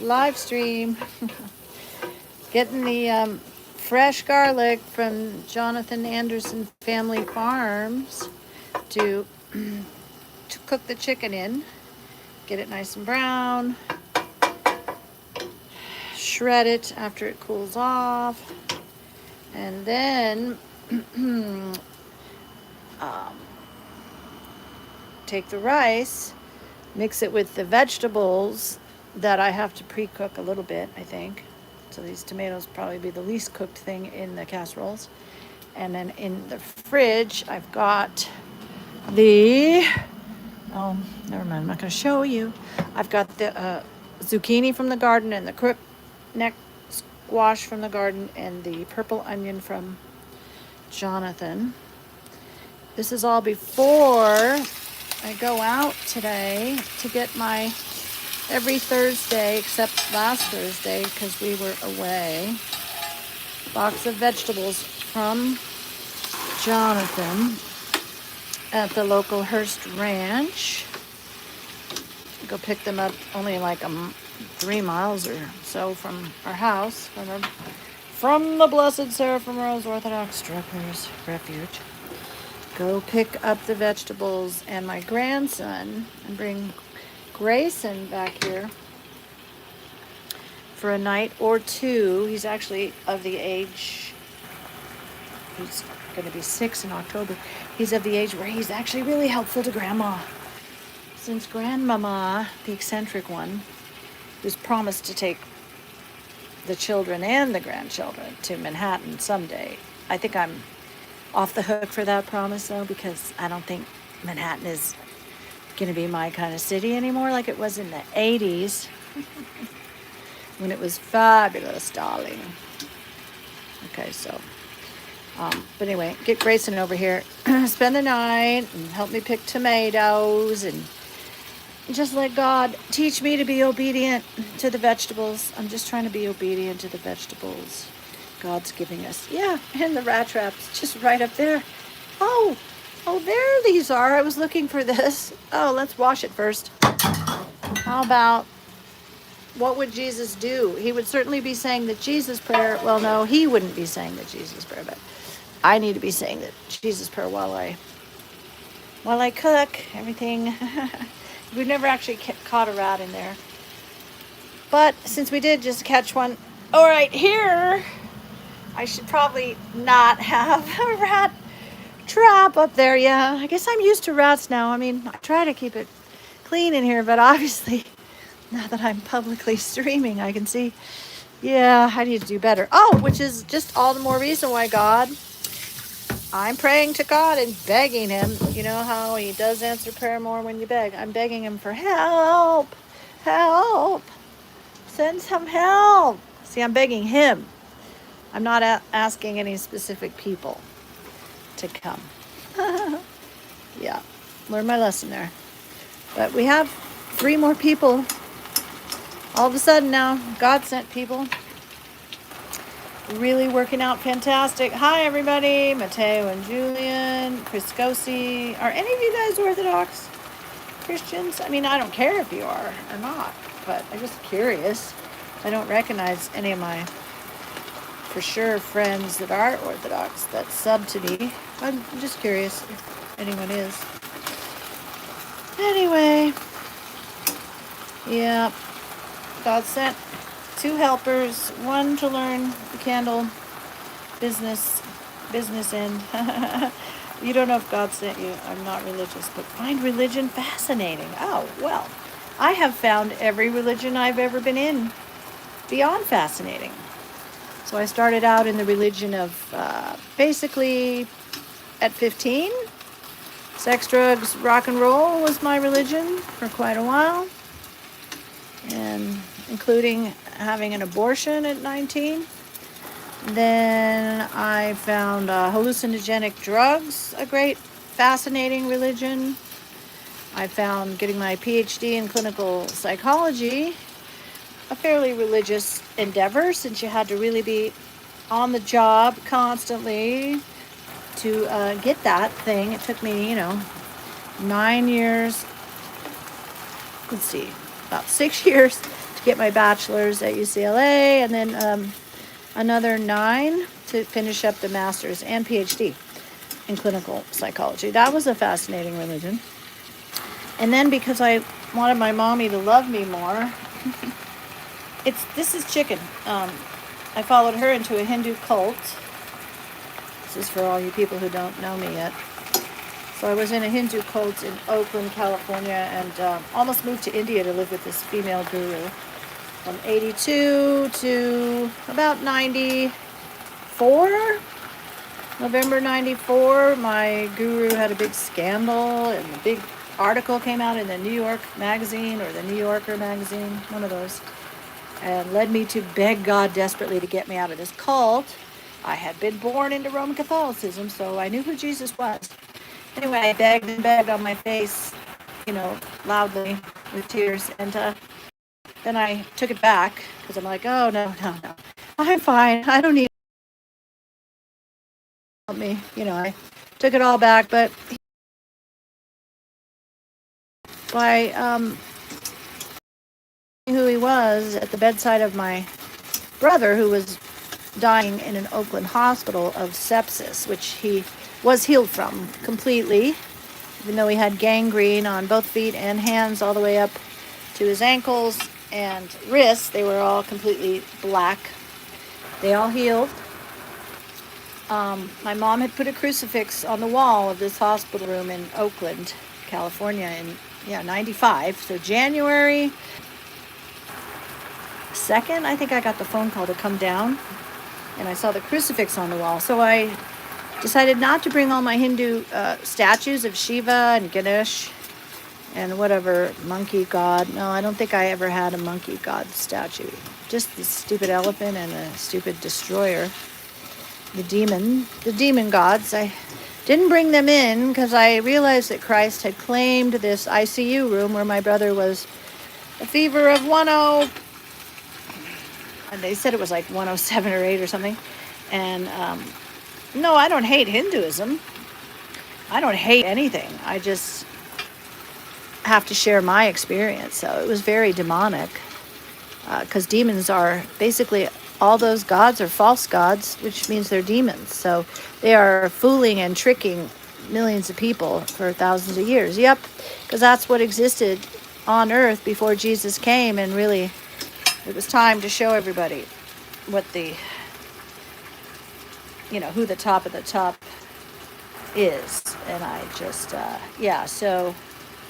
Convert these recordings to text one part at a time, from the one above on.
live stream. Getting the fresh garlic from Jonathan Anderson Family Farms to cook the chicken in. Get it nice and brown. Shred it after it cools off. And then take the rice, mix it with the vegetables that I have to pre-cook a little bit, I think. So these tomatoes probably be the least cooked thing in the casseroles. And then in the fridge, I've got the, oh, never mind, I'm not going to show you. I've got the zucchini from the garden and the crook neck squash from the garden and the purple onion from Jonathan. This is all before I go out today to get my every Thursday, except last Thursday because we were away, box of vegetables from Jonathan at the local Hearst Ranch. Go pick them up only like 3 miles or so from our house, from the Blessed Seraphim Rose Orthodox Truckers Refuge. Go pick up the vegetables and my grandson and bring Grayson back here for a night or two. He's actually of the age, he's going to be 6 in October. He's of the age where he's actually really helpful to Grandma. Since Grandmama, the eccentric one, was promised to take the children and the grandchildren to Manhattan someday. I think I'm off the hook for that promise, though, because I don't think Manhattan is going to be my kind of city anymore like it was in the 80s when it was fabulous, darling. Okay, so, but anyway, get Grayson over here, spend the night, and help me pick tomatoes, and just let God teach me to be obedient to the vegetables. I'm just trying to be obedient to the vegetables God's giving us. Yeah, and the rat traps just right up there. Oh, there these are. I was looking for this. Oh, let's wash it first. How about, what would Jesus do? He would certainly be saying the Jesus prayer. Well, no, he wouldn't be saying the Jesus prayer, but I need to be saying the Jesus prayer while I cook everything. We've never actually caught a rat in there. But since we did just catch one, all right, here, I should probably not have a rat trap up there. Yeah, I guess I'm used to rats now. I mean, I try to keep it clean in here, but obviously, now that I'm publicly streaming, I can see, yeah, I need to do better. Oh, which is just all the more reason why God, I'm praying to God and begging him. You know how he does answer prayer more when you beg. I'm begging him for help. Help. Send some help. See, I'm begging him. I'm not asking any specific people to come. Yeah, learned my lesson there. But we have 3 more people. All of a sudden now, God sent people. Really working out fantastic. Hi, everybody. Mateo and Julian. Priscosi. Are any of you guys Orthodox Christians? I mean, I don't care if you are or not, but I'm just curious. I don't recognize any of my, for sure, friends that are Orthodox that sub to me. I'm just curious if anyone is. Anyway. Yeah. God sent 2 helpers, one to learn the candle business end. You don't know if God sent you. I'm not religious, but find religion fascinating. Oh, well, I have found every religion I've ever been in beyond fascinating. So I started out in the religion of basically at 15. Sex, drugs, rock and roll was my religion for quite a while. And including having an abortion at 19. Then I found hallucinogenic drugs a great, fascinating religion. I found getting my PhD in clinical psychology a fairly religious endeavor, since you had to really be on the job constantly to get that thing. It took me, 9 years, let's see, about 6 years to get my bachelor's at UCLA, and then another 9 to finish up the master's and PhD in clinical psychology. That was a fascinating religion. And then because I wanted my mommy to love me more, this is chicken. I followed her into a Hindu cult. This is for all you people who don't know me yet. So I was in a Hindu cult in Oakland, California, and almost moved to India to live with this female guru. From 82 to about 94, November 94, my guru had a big scandal, and a big article came out in the New York magazine, or the New Yorker magazine, one of those, and led me to beg God desperately to get me out of this cult. I had been born into Roman Catholicism, so I knew who Jesus was. Anyway, I begged and begged on my face, loudly with tears, and then I took it back because I'm like, oh, no, I'm fine. I don't need help me. I took it all back, but by who he was at the bedside of my brother, who was dying in an Oakland hospital of sepsis, which he was healed from completely, even though he had gangrene on both feet and hands all the way up to his ankles and wrists. They were all completely black. They all healed. My mom had put a crucifix on the wall of this hospital room in Oakland, California in 95. So January 2nd, I think I got the phone call to come down, and I saw the crucifix on the wall. So I decided not to bring all my Hindu statues of Shiva and Ganesh and whatever monkey god. No, I don't think I ever had a monkey god statue. Just the stupid elephant and the stupid destroyer. The demon gods. I didn't bring them in because I realized that Christ had claimed this ICU room where my brother was a fever of 10, and they said it was like 107 or 8 or something. And no, I don't hate Hinduism. I don't hate anything. I just have to share my experience. So it was very demonic, because demons are basically, all those gods are false gods, which means they're demons. So they are fooling and tricking millions of people for thousands of years. Yep, because that's what existed on earth before Jesus came, and really it was time to show everybody what who the top of the top is. And I just, so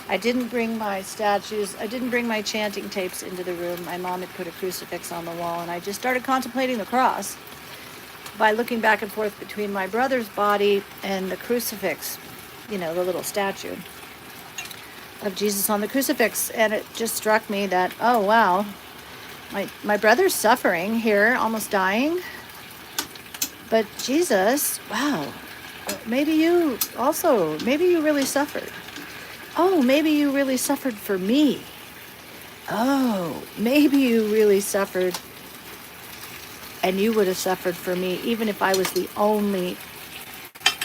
I didn't bring my statues. I didn't bring my chanting tapes into the room. My mom had put a crucifix on the wall, and I just started contemplating the cross by looking back and forth between my brother's body and the crucifix, the little statue of Jesus on the crucifix. And it just struck me that, oh, wow, my brother's suffering here, almost dying. But Jesus, wow, maybe you really suffered. Oh, maybe you really suffered for me. Oh, maybe you really suffered, and you would have suffered for me even if I was the only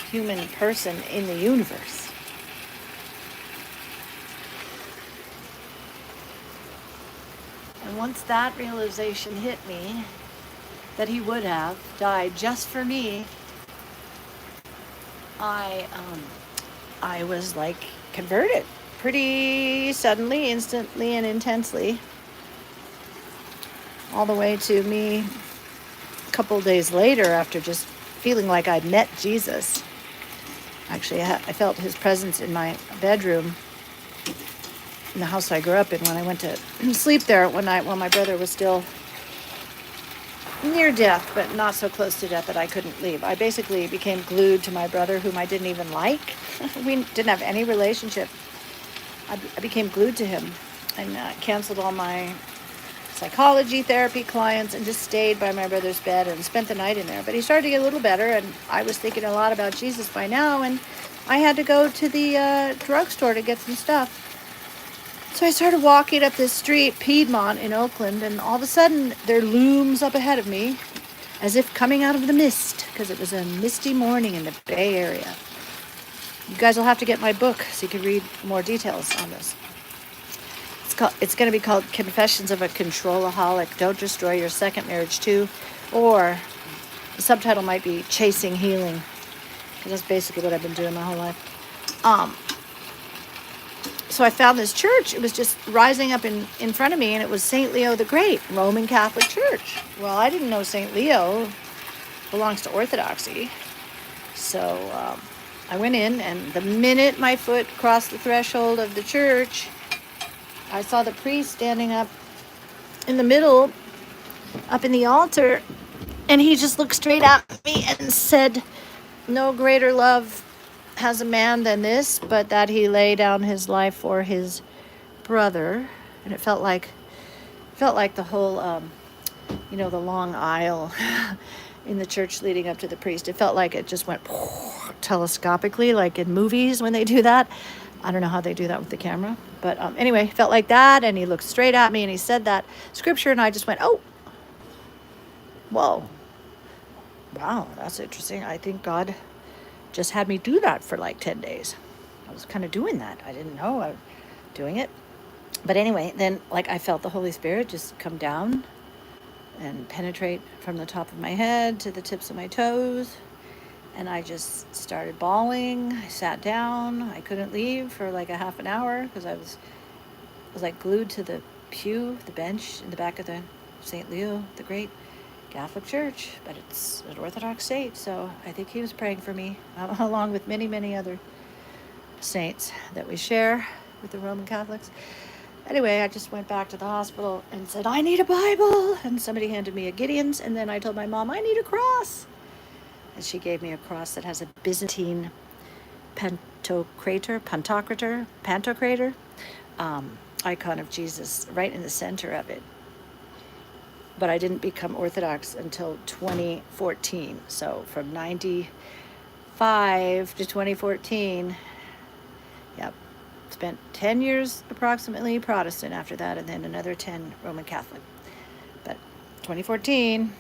human person in the universe. And once that realization hit me, that he would have died just for me, I was like converted pretty suddenly, instantly, and intensely, all the way to me a couple days later, after just feeling like I'd met Jesus. Actually, I felt his presence in my bedroom in the house I grew up in when I went to sleep there one night while my brother was still near death, but not so close to death that I couldn't leave. I basically became glued to my brother, whom I didn't even like. We didn't have any relationship. I became glued to him, and canceled all my psychology therapy clients and just stayed by my brother's bed and spent the night in there. But he started to get a little better, and I was thinking a lot about Jesus by now, and I had to go to the drugstore to get some stuff. So I started walking up this street, Piedmont in Oakland, and all of a sudden there looms up ahead of me, as if coming out of the mist, because it was a misty morning in the Bay Area. You guys will have to get my book so you can read more details on this. It's It's going to be called Confessions of a Controlaholic. Don't Destroy Your Second Marriage Too. Or the subtitle might be Chasing Healing, because that's basically what I've been doing my whole life. So I found this church. It was just rising up in front of me, and it was St. Leo the Great, Roman Catholic Church. Well, I didn't know St. Leo belongs to Orthodoxy. So I went in, and the minute my foot crossed the threshold of the church, I saw the priest standing up in the middle, up in the altar, and he just looked straight at me and said, "No greater love has a man than this, but that he lay down his life for his brother." And it felt like the whole, the long aisle in the church leading up to the priest. It felt like it just went telescopically, like in movies when they do that. I don't know how they do that with the camera. But anyway, it felt like that. And he looked straight at me and he said that scripture. And I just went, oh, whoa. Wow, that's interesting. I think God just had me do that for like 10 days. I was kind of doing that. I didn't know I was doing it. But anyway, then I felt the Holy Spirit just come down and penetrate from the top of my head to the tips of my toes. And I just started bawling. I sat down. I couldn't leave for like a half an hour because I was like glued to the pew, the bench in the back of the St. Leo the Great Catholic Church. But it's an Orthodox saint, so I think he was praying for me, along with many, many other saints that we share with the Roman Catholics. Anyway, I just went back to the hospital and said, I need a Bible. And somebody handed me a Gideon's. And then I told my mom, I need a cross. And she gave me a cross that has a Byzantine pantocrator, icon of Jesus right in the center of it. But I didn't become Orthodox until 2014. So from 95 to 2014, yep. Spent 10 years approximately Protestant after that, and then another 10 Roman Catholic. But 2014,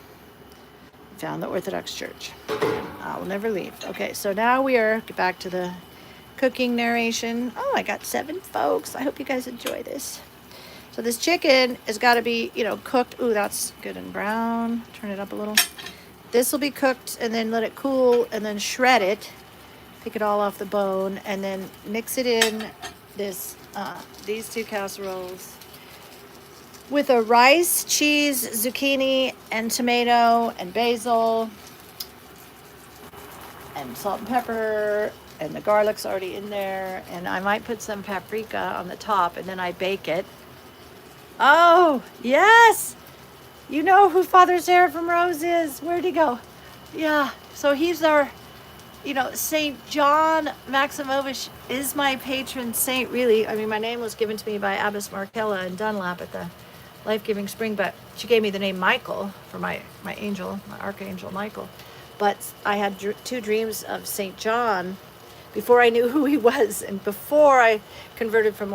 found the Orthodox Church. I will never leave. Okay, so now we are back to the cooking narration. Oh, I got 7 folks. I hope you guys enjoy this. So this chicken has got to be, cooked. Ooh, that's good and brown. Turn it up a little. This will be cooked and then let it cool and then shred it. Pick it all off the bone and then mix it in these 2 casseroles with a rice, cheese, zucchini, and tomato, and basil, and salt and pepper, and the garlic's already in there, and I might put some paprika on the top, and then I bake it. Oh, yes! You know who Father Seraphim Rose is. Where'd he go? Yeah, so he's our... St. John Maximovich is my patron saint, really. I mean, my name was given to me by Abbess Markella in Dunlap at the Life-Giving Spring, but she gave me the name Michael for my angel, my archangel Michael. But I had 2 dreams of St. John before I knew who he was, and before I converted from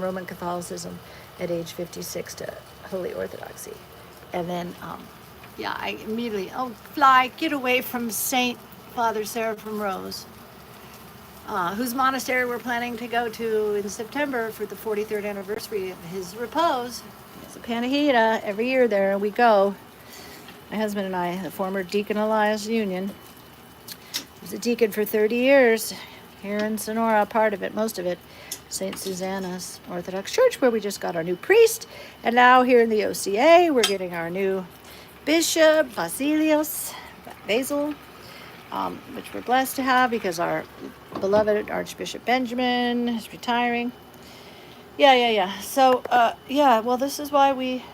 Roman Catholicism at age 56 to Holy Orthodoxy. And then, I immediately, fly, get away from St. Father Seraphim Rose, whose monastery we're planning to go to in September for the 43rd anniversary of his repose. It's a panahida every year there. We go. My husband and I, the former Deacon Elias Union, was a deacon for 30 years here in Sonora, part of it, most of it, St. Susanna's Orthodox Church, where we just got our new priest. And now here in the OCA, we're getting our new bishop, Basil, which we're blessed to have because our beloved Archbishop Benjamin is retiring. Yeah. So, well, this is why we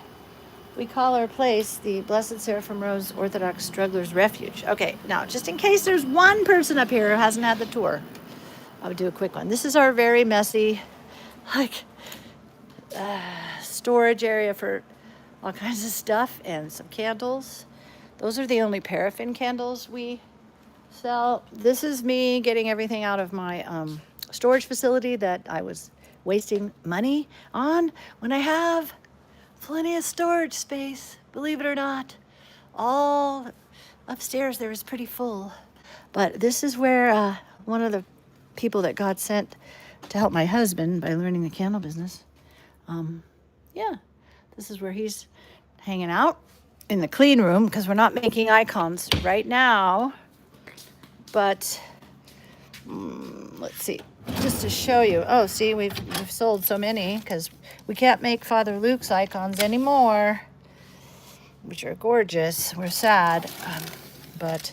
call our place the Blessed Seraphim Rose Orthodox Strugglers Refuge. Okay, now, just in case there's one person up here who hasn't had the tour, I would do a quick one. This is our very messy, storage area for all kinds of stuff and some candles. Those are the only paraffin candles we sell. This is me getting everything out of my storage facility that I was wasting money on when I have plenty of storage space, believe it or not. All upstairs there is pretty full. But this is where one of the people that God sent to help my husband by learning the candle business Yeah, this is where he's hanging out in the clean room because we're not making icons right now. But let's see, just to show you. Oh, see, we've sold so many because we can't make Father Luke's icons anymore, which are gorgeous. We're sad, but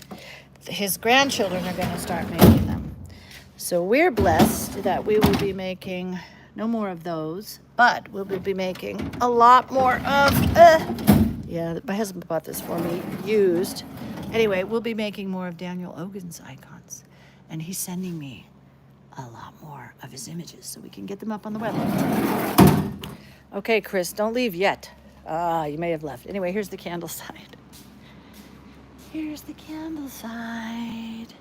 his grandchildren are going to start making them. So we're blessed that we will be making no more of those, but we'll be making a lot more of, yeah, my husband bought this for me, used. Anyway, we'll be making more of Daniel Ogan's icons, and he's sending me a lot more of his images so we can get them up on the web. Okay, Chris, don't leave yet. You may have left. Anyway, here's the candle side. Here's the candle side.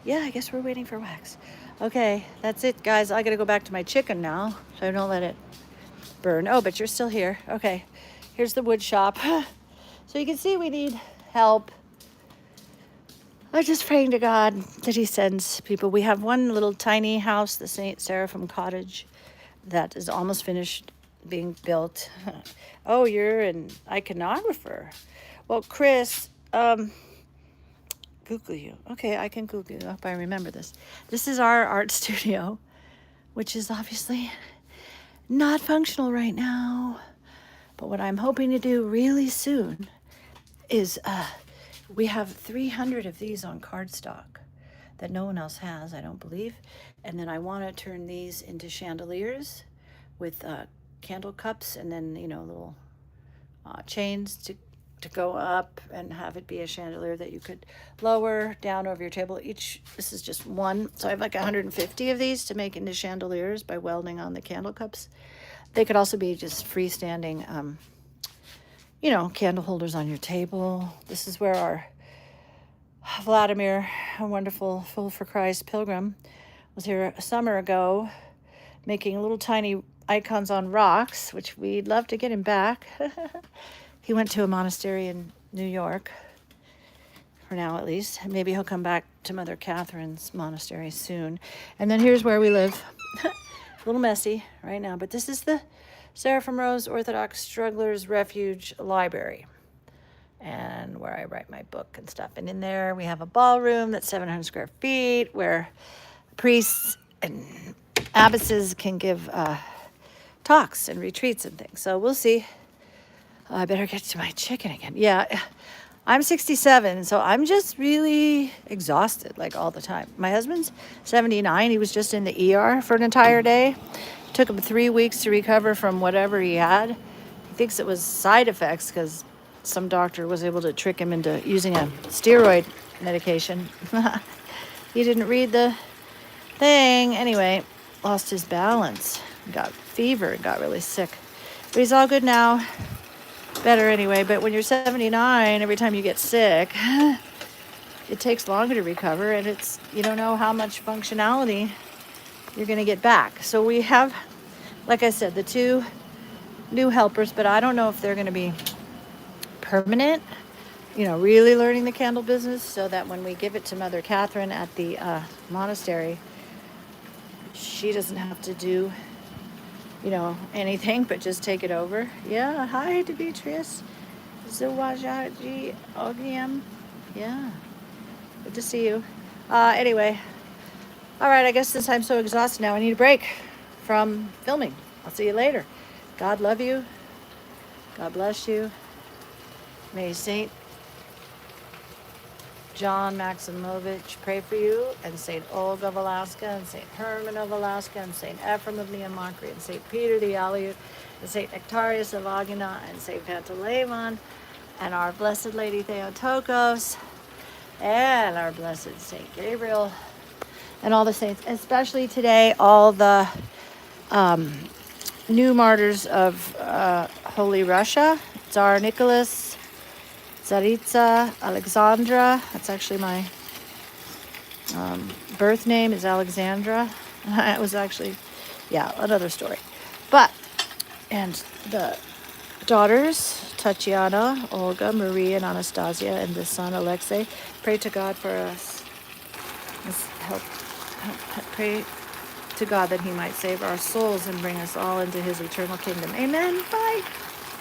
Yeah, I guess we're waiting for wax. Okay, that's it, guys. I gotta go back to my chicken now, so I don't let it burn. Oh, but you're still here. Okay, here's the wood shop. So you can see we need help. I'm just praying to God that he sends people. We have one little tiny house, the St. Seraphim Cottage, that is almost finished being built. Oh, you're an iconographer. Well, Chris, Google you. Okay, I can Google you. I hope I remember this. This is our art studio, which is obviously not functional right now. But what I'm hoping to do really soon is we have 300 of these on cardstock that no one else has, I don't believe. And then I want to turn these into chandeliers with candle cups and then, little chains to go up and have it be a chandelier that you could lower down over your table. This is just one. So I have like 150 of these to make into chandeliers by welding on the candle cups. They could also be just freestanding, candle holders on your table. This is where our Vladimir, a wonderful Full for Christ pilgrim, was here a summer ago making little tiny icons on rocks, which we'd love to get him back. He went to a monastery in New York, for now at least. Maybe he'll come back to Mother Catherine's monastery soon. And then here's where we live. A little messy right now, but this is the Seraphim Rose Orthodox Strugglers Refuge Library, and where I write my book and stuff. And in there we have a ballroom that's 700 square feet where priests and abbesses can give talks and retreats and things. So we'll see. I better get to my chicken again. Yeah, I'm 67, so I'm just really exhausted, like all the time. My husband's 79. He was just in the ER for an entire day. It took him 3 weeks to recover from whatever he had. He thinks it was side effects because some doctor was able to trick him into using a steroid medication. He didn't read the thing. Anyway, lost his balance, got fever, and got really sick. But he's all good now. Better anyway, but when you're 79, every time you get sick, it takes longer to recover, and you don't know how much functionality you're going to get back. So we have, like I said, the 2 new helpers, but I don't know if they're going to be permanent, really learning the candle business, so that when we give it to Mother Catherine at the monastery, she doesn't have to do anything but just take it over. Yeah, hi, Demetrius. Zawajaji Ogiam. Yeah, good to see you. Anyway, all right, I guess since I'm so exhausted now, I need a break from filming. I'll see you later. God love you. God bless you. May Saint John Maximovich pray for you, and St. Olga of Alaska, and St. Herman of Alaska, and St. Ephraim of Neomachri, and St. Peter the Aleut, and St. Nectarius of Agina, and St. Pantaleimon, and our Blessed Lady Theotokos, and our Blessed St. Gabriel, and all the saints, especially today, all the new martyrs of Holy Russia, Tsar Nicholas, Tsaritsa, Alexandra. That's actually my birth name is Alexandra. It was actually, another story. And the daughters, Tatiana, Olga, Maria, and Anastasia, and the son, Alexei, pray to God for us. Let's help Pray to God that he might save our souls and bring us all into his eternal kingdom. Amen. Bye.